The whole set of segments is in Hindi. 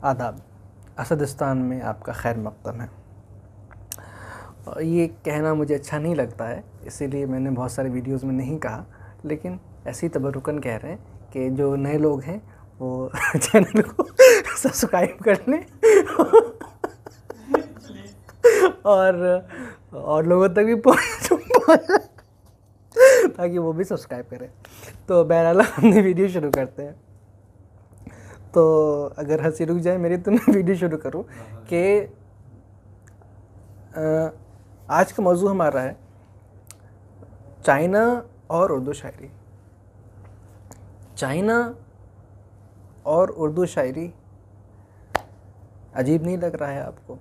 आदाब। असदिस्तान में आपका खैर मक़दम है। ये कहना मुझे अच्छा नहीं लगता है, इसीलिए मैंने बहुत सारे वीडियोस में नहीं कहा, लेकिन ऐसे ही तबरुकन कह रहे हैं कि जो नए लोग हैं वो चैनल को सब्सक्राइब कर लें और लोगों तक भी पहुँच ताकि वो भी सब्सक्राइब करें। तो बहरहाल हमने वीडियो शुरू करते हैं। तो अगर हंसी रुक जाए मेरी तो मैं वीडियो शुरू करूं कि आज का मौजू हमारा है चाइना और उर्दू शायरी। चाइना और उर्दू शायरी अजीब नहीं लग रहा है आपको?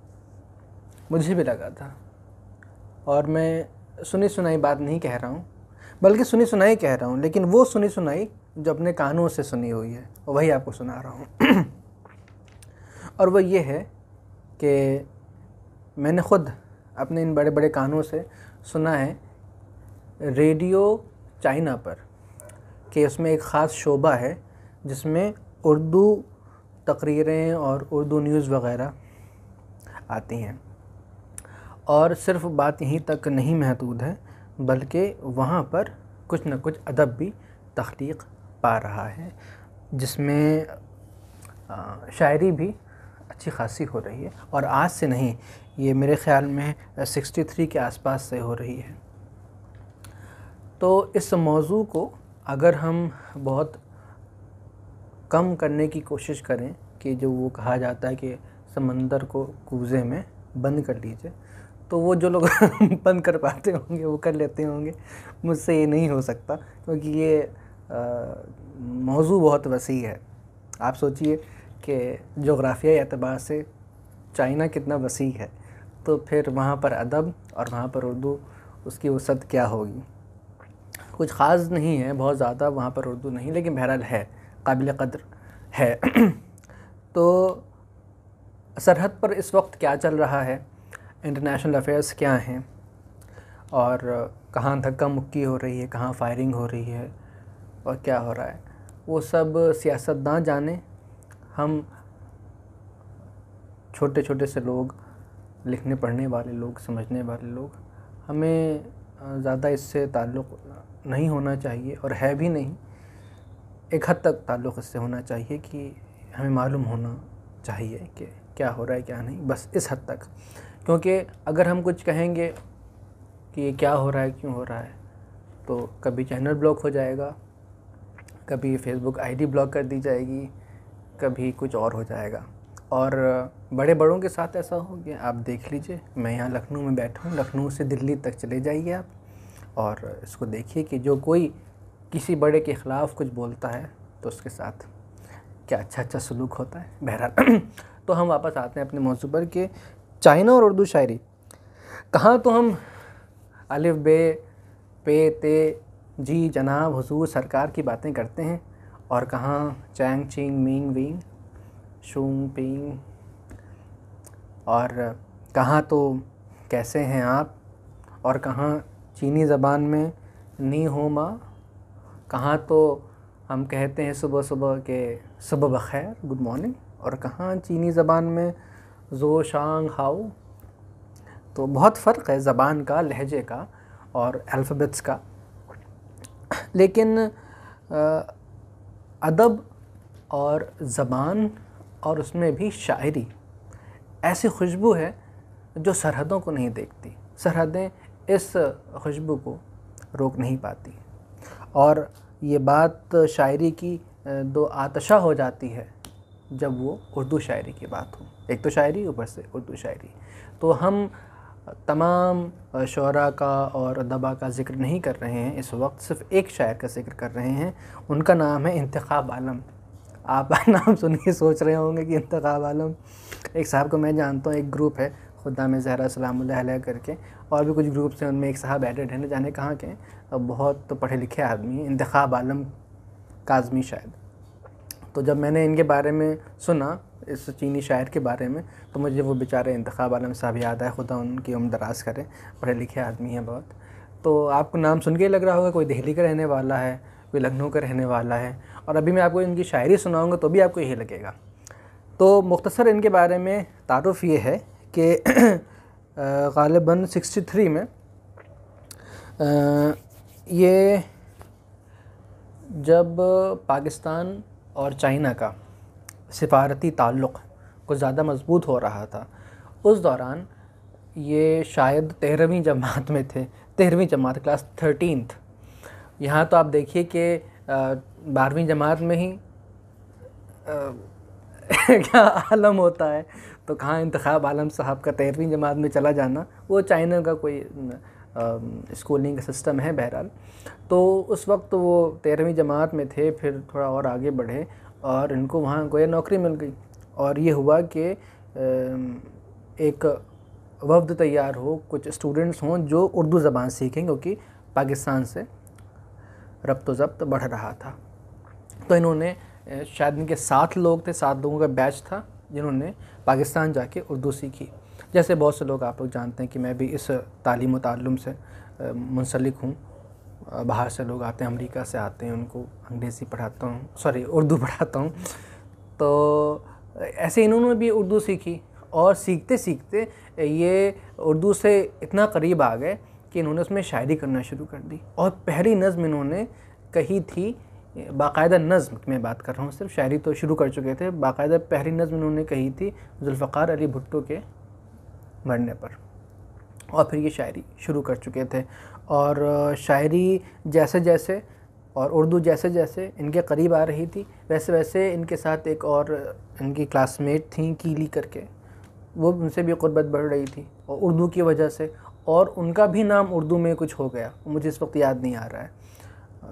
मुझे भी लगा था। और मैं सुनी सुनाई बात नहीं कह रहा हूँ, बल्कि सुनी सुनाई कह रहा हूँ, लेकिन वो सुनी सुनाई जो अपने कानों से सुनी हुई है वही आपको सुना रहा हूँ। और वो ये है कि मैंने ख़ुद अपने इन बड़े बड़े कानों से सुना है रेडियो चाइना पर कि उसमें एक ख़ास शोबा है जिसमें उर्दू तकरीरें और उर्दू न्यूज़ वग़ैरह आती हैं। और सिर्फ़ बात यहीं तक नहीं महदूद है, बल्कि वहाँ पर कुछ न कुछ अदब भी तख्लीक़ पा रहा है, जिसमें शायरी भी अच्छी खासी हो रही है। और आज से नहीं, ये मेरे ख़्याल में 63 के आसपास से हो रही है। तो इस मौजू को अगर हम बहुत कम करने की कोशिश करें कि जो वो कहा जाता है कि समंदर को कूज़े में बंद कर लीजिए, तो वो जो लोग बंद कर पाते होंगे वो कर लेते होंगे। मुझसे ये नहीं हो सकता, क्योंकि ये मौजू बहुत वसी है। आप सोचिए कि जोग्राफियाई एतबार से चाइना कितना वसी है, तो फिर वहाँ पर अदब और वहाँ पर उर्दू, उसकी वसअत क्या होगी। कुछ ख़ास नहीं है, बहुत ज़्यादा वहाँ पर उर्दू नहीं, लेकिन बहरहाल है, काबिल क़द्र है। तो सरहद पर इस वक्त क्या चल रहा है, इंटरनेशनल अफेयर्स क्या हैं, और कहाँ धक्का मुक्की हो रही है, कहाँ फायरिंग हो रही है और क्या हो रहा है, वो सब सियासतदान जाने। हम छोटे छोटे से लोग, लिखने पढ़ने वाले लोग, समझने वाले लोग, हमें ज़्यादा इससे ताल्लुक़ नहीं होना चाहिए, और है भी नहीं। एक हद तक ताल्लुक़ इससे होना चाहिए कि हमें मालूम होना चाहिए कि क्या हो रहा है क्या नहीं, बस इस हद तक। क्योंकि अगर हम कुछ कहेंगे कि ये क्या हो रहा है, क्यों हो रहा है, तो कभी चैनल ब्लॉक हो जाएगा, कभी फेसबुक आईडी ब्लॉक कर दी जाएगी, कभी कुछ और हो जाएगा। और बड़े बड़ों के साथ ऐसा हो गया। आप देख लीजिए, मैं यहाँ लखनऊ में बैठा हूँ, लखनऊ से दिल्ली तक चले जाइए आप और इसको देखिए कि जो कोई किसी बड़े के ख़िलाफ़ कुछ बोलता है तो उसके साथ क्या अच्छा अच्छा सलूक होता है। बहरहाल तो हम वापस आते हैं अपने मौजू पर कि चाइना और उर्दू शायरी। कहाँ तो हम अलिफ बे पे ते जी जनाब हुजूर सरकार की बातें करते हैं, और कहाँ चैंग चिंग मिंग विंग शूंग पिंग, और कहाँ तो कैसे हैं आप, और कहाँ चीनी ज़बान में नी हो माँ, कहाँ तो हम कहते हैं सुबह सुबह के सुबह बखैर गुड मॉर्निंग, और कहाँ चीनी ज़बान में ज़ो शांग हाओ। तो बहुत फ़र्क है ज़बान का, लहजे का और अल्फ़ाबेट्स का। लेकिन अदब और ज़बान और उसमें भी शायरी ऐसी खुशबू है जो सरहदों को नहीं देखती। सरहदें इस खुशबू को रोक नहीं पाती। और ये बात शायरी की दो आतशा हो जाती है जब वो उर्दू शायरी की बात हो। एक तो शायरी, ऊपर से उर्दू शायरी। तो हम तमाम शोरा का और अदबा का ज़िक्र नहीं कर रहे हैं इस वक्त, सिर्फ़ एक शायर का ज़िक्र कर रहे हैं। उनका नाम है इंतखाब आलम। आप नाम सुन के सोच रहे होंगे कि इंतखाब आलम, एक साहब को मैं जानता हूँ, एक ग्रुप है खुदा में ज़हरा सलामुल्लाह अलैहा करके, और भी कुछ ग्रुप्स हैं, उनमें एक साहब एडेड है, न जाने कहाँ के, अब बहुत तो पढ़े लिखे आदमी हैं, इंतखाब आलम काज़मी शायद। तो जब मैंने इनके बारे में सुना, इस चीनी शायर के बारे में, तो मुझे वो बेचारे इंतखाब आलम साहब याद आए। खुदा उनकी उम्र दराज़ करे, पढ़े लिखे आदमी हैं बहुत। तो आपको नाम सुन के लग रहा होगा कोई दिल्ली का रहने वाला है, कोई लखनऊ का रहने वाला है, और अभी मैं आपको इनकी शायरी सुनाऊंगा तो भी आपको यही लगेगा। तो मुख्तसर इनके बारे में तारुफ़ ये है कि ग़ालिबन 63 में ये जब पाकिस्तान और चाइना का सिफारती ताल्लुक़ कुछ ज़्यादा मज़बूत हो रहा था, उस दौरान ये शायद 13वीं जमात में थे, 13वीं जमात क्लास 13th। यहाँ तो आप देखिए कि 12वीं जमात में ही क्या आलम होता है, तो कहाँ इंतखाब आलम साहब का 13वीं जमात में चला जाना। वो चाइना का कोई स्कूलिंग का सिस्टम है बहरहाल। तो उस वक्त वो 13वीं जमात में थे, फिर थोड़ा और आगे बढ़े और इनको वहाँ गोया नौकरी मिल गई। और ये हुआ कि एक वफ्द तैयार हो, कुछ स्टूडेंट्स हों जो उर्दू ज़बान सीखें, क्योंकि पाकिस्तान से रब्त व ज़ब्त बढ़ रहा था। तो इन्होंने शायद इनके 7 लोग थे, 7 लोगों का बैच था जिन्होंने पाकिस्तान जाके उर्दू सीखी। जैसे बहुत से लोग आप लोग जानते हैं कि मैं भी इस तालीम व ताल्लुम से मुंसलिक हूँ। बाहर से लोग आते हैं, अमेरिका से आते हैं, उनको अंग्रेज़ी पढ़ाता हूँ, सॉरी उर्दू पढ़ाता हूँ। तो ऐसे इन्होंने भी उर्दू सीखी और सीखते सीखते ये उर्दू से इतना करीब आ गए कि इन्होंने उसमें शायरी करना शुरू कर दी। और पहली नज़्म इन्होंने कही थी, बाकायदा नज़्म मैं बात कर रहा हूँ, सिर्फ शायरी तो शुरू कर चुके थे, बाकायदा पहली नज़्म इन्होंने कही थी जुल्फ़िकार अली भुट्टो के मरने पर, और फिर ये शायरी शुरू कर चुके थे। और शायरी जैसे जैसे और उर्दू जैसे जैसे इनके करीब आ रही थी, वैसे वैसे इनके साथ एक और इनकी क्लासमेट थी कीली करके, वो उनसे भी क़ुर्बत बढ़ रही थी और उर्दू की वजह से, और उनका भी नाम उर्दू में कुछ हो गया, मुझे इस वक्त याद नहीं आ रहा है,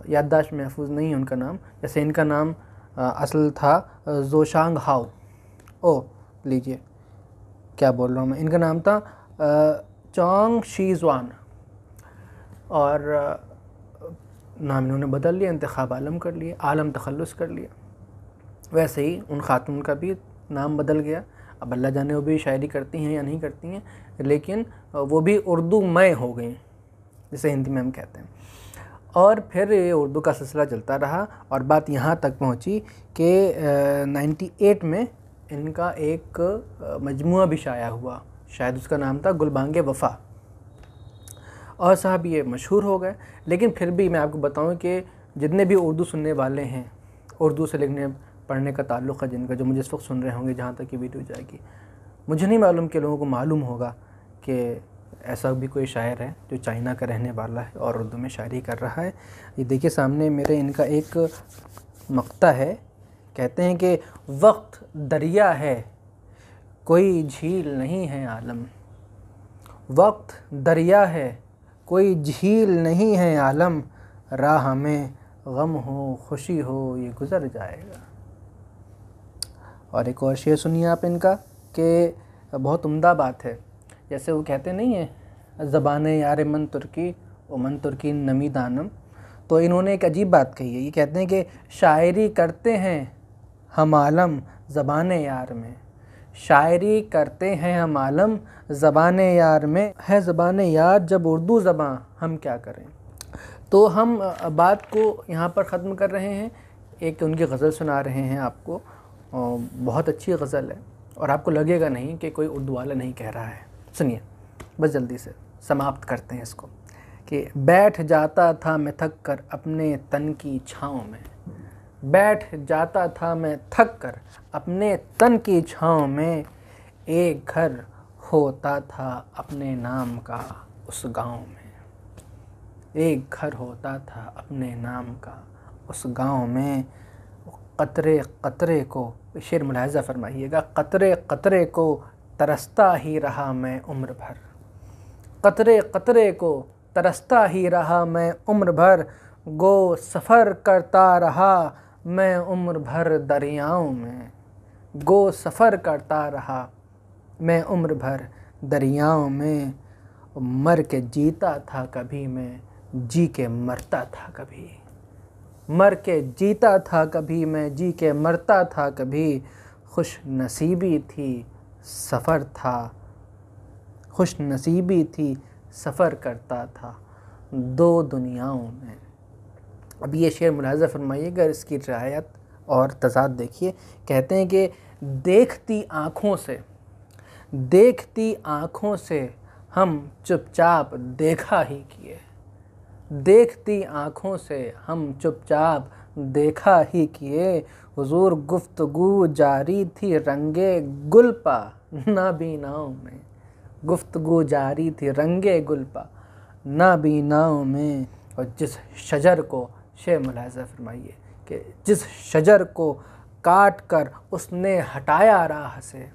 याददाश्त महफूज नहीं है उनका नाम। जैसे इनका नाम असल था जोशांग हाओ, ओ लीजिए क्या बोल रहा हूँ मैं, इनका नाम था चोंग शीज़वान, और नाम इन्होंने बदल लिया, इंतखाब आलम कर लिया, आलम तखल्लुस कर लिया। वैसे ही उन खातून का भी नाम बदल गया। अब अल्लाह जाने वो भी शायरी करती हैं या नहीं करती हैं, लेकिन वो भी उर्दू मय हो गई, जिसे हिंदी में हम कहते हैं। और फिर ये उर्दू का सिलसिला चलता रहा और बात यहाँ तक पहुँची कि 98 में इनका एक मजमुआ भी शाया हुआ, शायद उसका नाम था गुलबांगे वफ़ा, और साहब ये मशहूर हो गए। लेकिन फिर भी मैं आपको बताऊं कि जितने भी उर्दू सुनने वाले हैं, उर्दू से लिखने पढ़ने का ताल्लुक़ है जिनका, जो मुझे इस वक्त सुन रहे होंगे जहाँ तक ये वीडियो जाएगी, मुझे नहीं मालूम कि लोगों को मालूम होगा कि ऐसा भी कोई शायर है जो चाइना का रहने वाला है और उर्दू में शायरी कर रहा है। ये देखिए सामने मेरे इनका एक मक्ता है, कहते हैं कि वक्त दरिया है कोई झील नहीं है आलम, वक्त दरिया है कोई झील नहीं है आलम, राह में गम हो खुशी हो ये गुज़र जाएगा। और एक और शेर सुनिए आप इनका कि बहुत उम्दा बात है। जैसे वो कहते नहीं है ज़बाने यार मन तुर्की ओ मन तुर्की नमी दानम, तो इन्होंने एक अजीब बात कही है। ये कहते हैं कि शायरी करते हैं हम आलम ज़बाने यार में, शायरी करते हैं हम आलम ज़बाने यार में, है ज़बाने यार जब उर्दू ज़बान हम क्या करें। तो हम बात को यहाँ पर ख़त्म कर रहे हैं, एक उनकी गज़ल सुना रहे हैं आपको, बहुत अच्छी गज़ल है और आपको लगेगा नहीं कि कोई उर्दू वाला नहीं कह रहा है। सुनिए, बस जल्दी से समाप्त करते हैं इसको कि बैठ जाता था मैं थक कर अपने तन की छाँव में, बैठ जाता था मैं थक कर अपने तन की छाँव में, एक घर होता था अपने नाम का उस गांव में, एक घर होता था अपने नाम का उस गांव में, कतरे कतरे को, शेर मुलाहिज़ा फरमाइएगा, कतरे कतरे को तरसता ही रहा मैं उम्र भर, कतरे कतरे को तरसता ही रहा मैं उम्र भर, गो सफ़र करता रहा मैं उम्र भर दरियाओं में, गो सफ़र करता रहा मैं उम्र भर दरियाओं में, मर के जीता था कभी मैं जी के मरता था कभी, मर के जीता था कभी मैं जी के मरता था कभी, खुश नसीबी थी सफ़र था, खुश नसीबी थी सफ़र करता था दो दुनियाओं में। अब ये शेर मुलाहिज़ा फरमाइएगा, इसकी रियायत और तज़ाद देखिए। कहते हैं कि देखती आँखों से हम चुपचाप देखा ही किए। देखती आँखों से हम चुपचाप देखा ही किए। हुजूर गुफ्तगू जारी थी रंगे गुल पा नाबीनाओं में। गुफ्तगू जारी थी रंगे गुल पा नाबीनाओं में। और जिस शजर को, शेर मुलाहिज़ा फरमाइए कि जिस शजर को काट कर उसने हटाया राह से,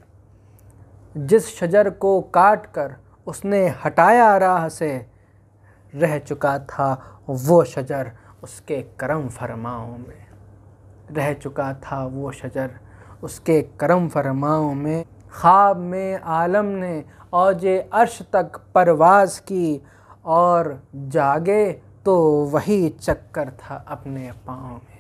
जिस शजर को काट कर उसने हटाया राह से, रह चुका था वो शजर उसके करम फरमाओं में। रह चुका था वो शजर उसके करम फरमाओं में। ख्वाब में आलम ने औजे अर्श तक परवाज़ की, और जागे तो वही चक्कर था अपने पाँव में।